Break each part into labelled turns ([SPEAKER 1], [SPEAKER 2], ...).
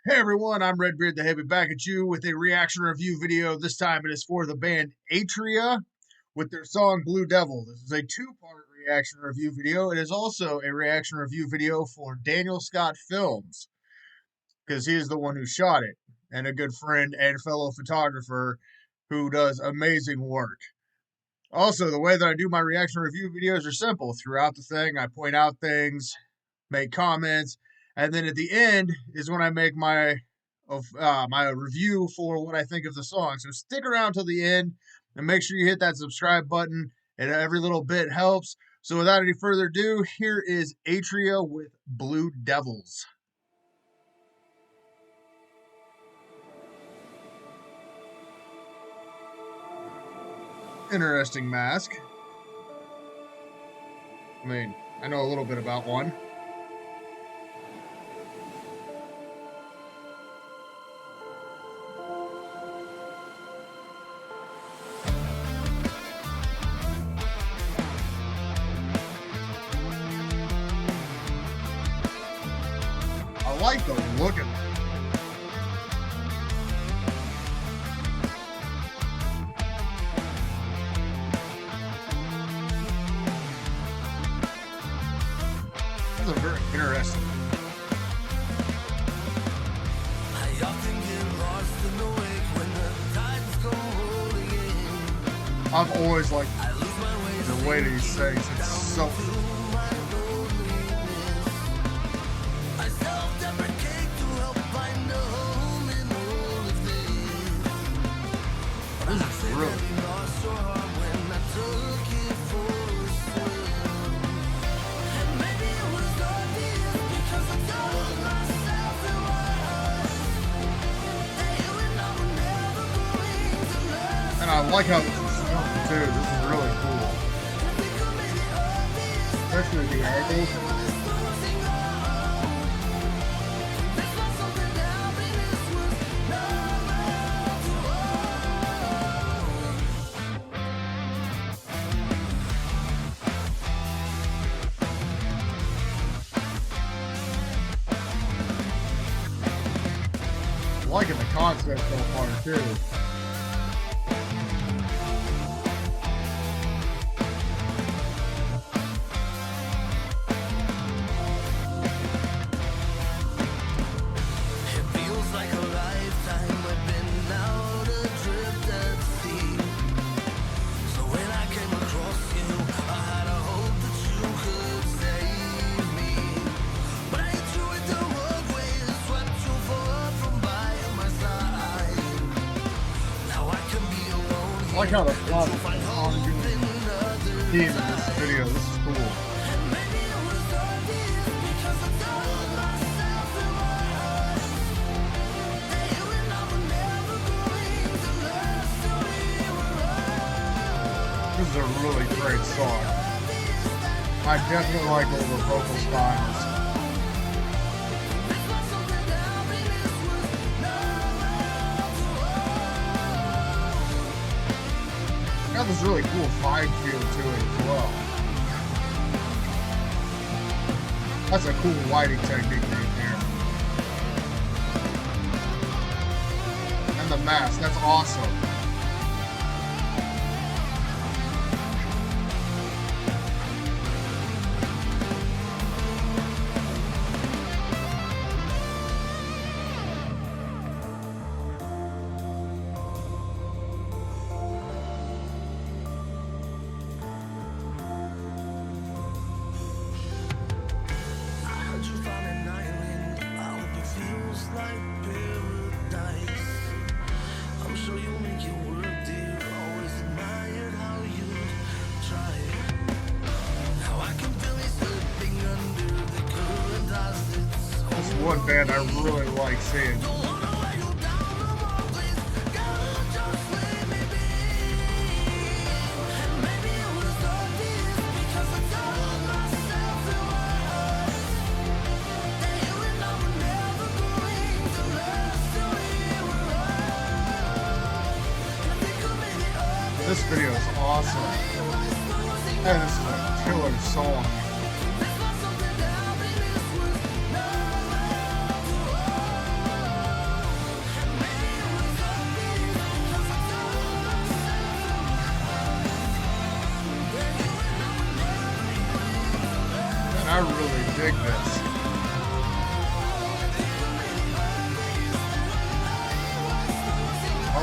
[SPEAKER 1] Hey everyone, I'm Red Beard the Hippy back at you with a reaction review video. This time it is for the band Atria with their song Blue Devil. This is a two-part reaction review video. It is also a reaction review video for Daniel Scott Films because he is the one who shot it and a good friend and fellow photographer who does amazing work. Also, the way that I do my reaction review videos are simple. Throughout the thing, I point out things, make comments, and then at the end is when I make my review for what I think of the song. So stick around till the end and make sure you hit that subscribe button, and every little bit helps. So without any further ado, here is Atria with Blue Devils. Interesting mask. I mean, I know a little bit about one. I like the look of it. These are very interesting.
[SPEAKER 2] I often get lost in the wake when the tides go rolling in.
[SPEAKER 1] I've always liked the way that he sings. It's so.
[SPEAKER 2] I self-deprecate to help find a home in all of this.
[SPEAKER 1] This is really.
[SPEAKER 2] Lost your heart when I took it for a swim. And maybe it was obvious because I told myself it was. That you and I were never going to last.
[SPEAKER 1] And I like how this is filmed too. This is really cool. Especially the angles. Liking the concept so far too.
[SPEAKER 2] It feels like a lifetime I've been out adrift at sea. So when I came across you, I had a hope that you could save me. But I hit you with the road waves, swept you far from by my side. Now I can be alone
[SPEAKER 1] I like how the plot is
[SPEAKER 2] find
[SPEAKER 1] on
[SPEAKER 2] hope in others.
[SPEAKER 1] theme in this video. This is cool.
[SPEAKER 2] Maybe it was obvious because I told myself in my heart that you and I were never going to last till we were right.
[SPEAKER 1] This is a really great song. I definitely like all the vocal styles.
[SPEAKER 2] This was something happiness was not
[SPEAKER 1] Got this really cool fine feel to it as well. That's a cool lighting technique right there. And the mask, that's awesome.
[SPEAKER 2] I heard you found an island. I hope it feels like paradise. I'm sure you'll make it work, dear. Always admired how you'd try. Now I can feel it slipping under the current as it's
[SPEAKER 1] This is one band I really like seeing.
[SPEAKER 2] don't wanna weigh you down no more, please. God, just let me be. And maybe it was obvious because I told myself in my heart that you and I were never going to last till we were right. I think I made it obvious.
[SPEAKER 1] This video is awesome. And this is a killer song.
[SPEAKER 2] This was something happiness was not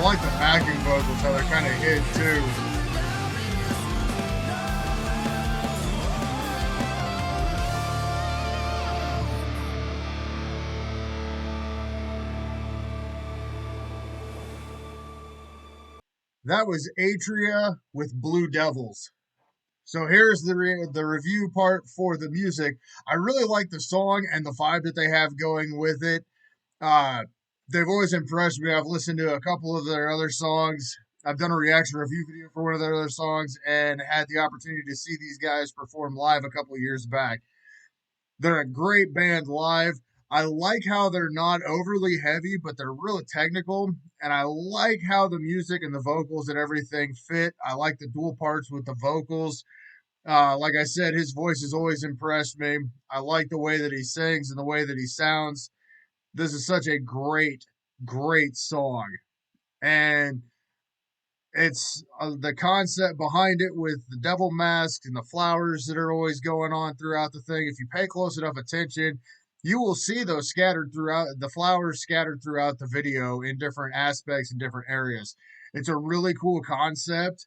[SPEAKER 1] I like the backing vocals, how they're kind of hid too. That was Atria with Blue Devils. So here's the review part for the music. I really like the song and the vibe that they have going with it. Uh, they've always impressed me. I've listened to a couple of their other songs. I've done a reaction review video for one of their other songs and had the opportunity to see these guys perform live a couple of years back. They're a great band live. I like how they're not overly heavy, but they're really technical. And I like how the music and the vocals and everything fit. I like the dual parts with the vocals. Like I said, his voice has always impressed me. I like the way that he sings and the way that he sounds. This is such a great, great song. And it's the concept behind it with the devil mask and the flowers that are always going on throughout the thing. If you pay close enough attention, you will see those scattered throughout the flowers scattered throughout the video in different aspects and different areas. It's a really cool concept.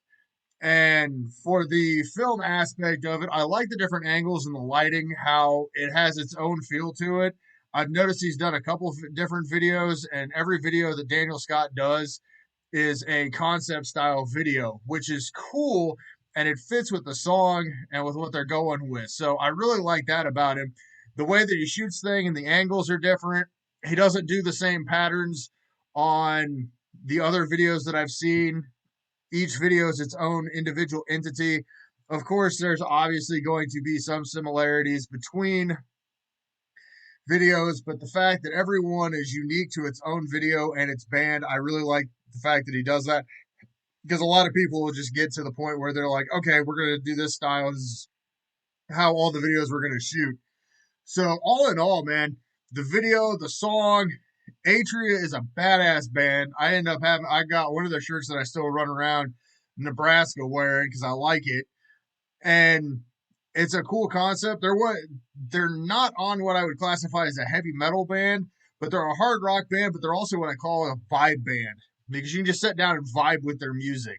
[SPEAKER 1] And for the film aspect of it, I like the different angles and the lighting, how it has its own feel to it. I've noticed he's done a couple of different videos, and every video that Daniel Scott does is a concept style video, which is cool and it fits with the song and with what they're going with. So I really like that about him. The way that he shoots things and the angles are different. He doesn't do the same patterns on the other videos that I've seen. Each video is its own individual entity. Of course, there's obviously going to be some similarities between videos, but the fact that everyone is unique to its own video and its band, I really like the fact that he does that, because a lot of people will just get to the point where they're like, okay, we're going to do this style. This is how all the videos we're going to shoot. So all in all, man, the video, the song, Atria is a badass band. I got one of their shirts that I still run around Nebraska wearing because I like it. And it's a cool concept. They're not on what I would classify as a heavy metal band, but they're a hard rock band, but they're also what I call a vibe band because you can just sit down and vibe with their music.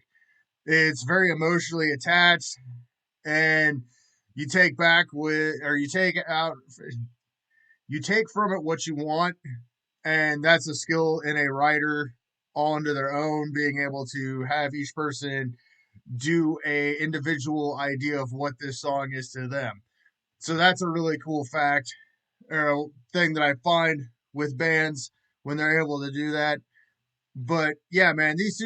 [SPEAKER 1] It's very emotionally attached, and you take back with, or you take out, you take from it what you want, and that's a skill in a writer all under their own, being able to have each person do a individual idea of what this song is to them. So that's a really cool fact or thing that I find with bands when they're able to do that. But yeah, man, these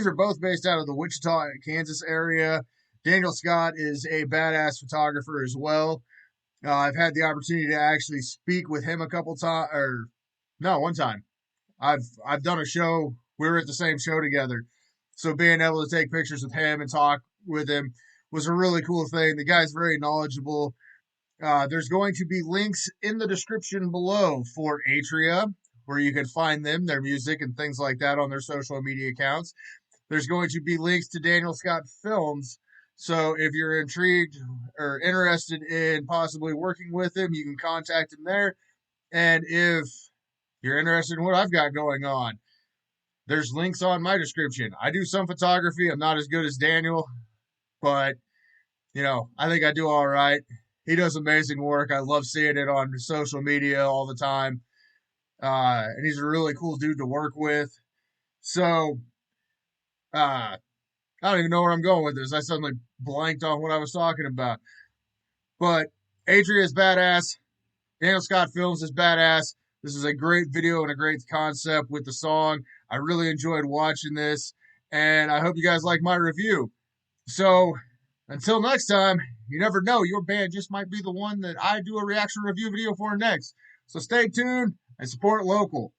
[SPEAKER 1] are both based out of the Wichita, Kansas area. Daniel Scott is a badass photographer as well. I've had the opportunity to actually speak with him a couple times, or no, one time. I've done a show. We were at the same show together, so being able to take pictures with him and talk with him was a really cool thing. The guy's very knowledgeable. There's going to be links in the description below for Atria, where you can find them, their music, and things like that on their social media accounts. There's going to be links to Daniel Scott Films. So if you're intrigued or interested in possibly working with him, you can contact him there. And if you're interested in what I've got going on, there's links on my description. I do some photography. I'm not as good as Daniel, but I think I do all right. He does amazing work. I love seeing it on social media all the time. And he's a really cool dude to work with. So, I don't even know where I'm going with this. I suddenly blanked on what I was talking about. But Atria is badass. Daniel Scott Films is badass. This is a great video and a great concept with the song. I really enjoyed watching this, and I hope you guys like my review. So, until next time, you never know, your band just might be the one that I do a reaction review video for next. So stay tuned and support local.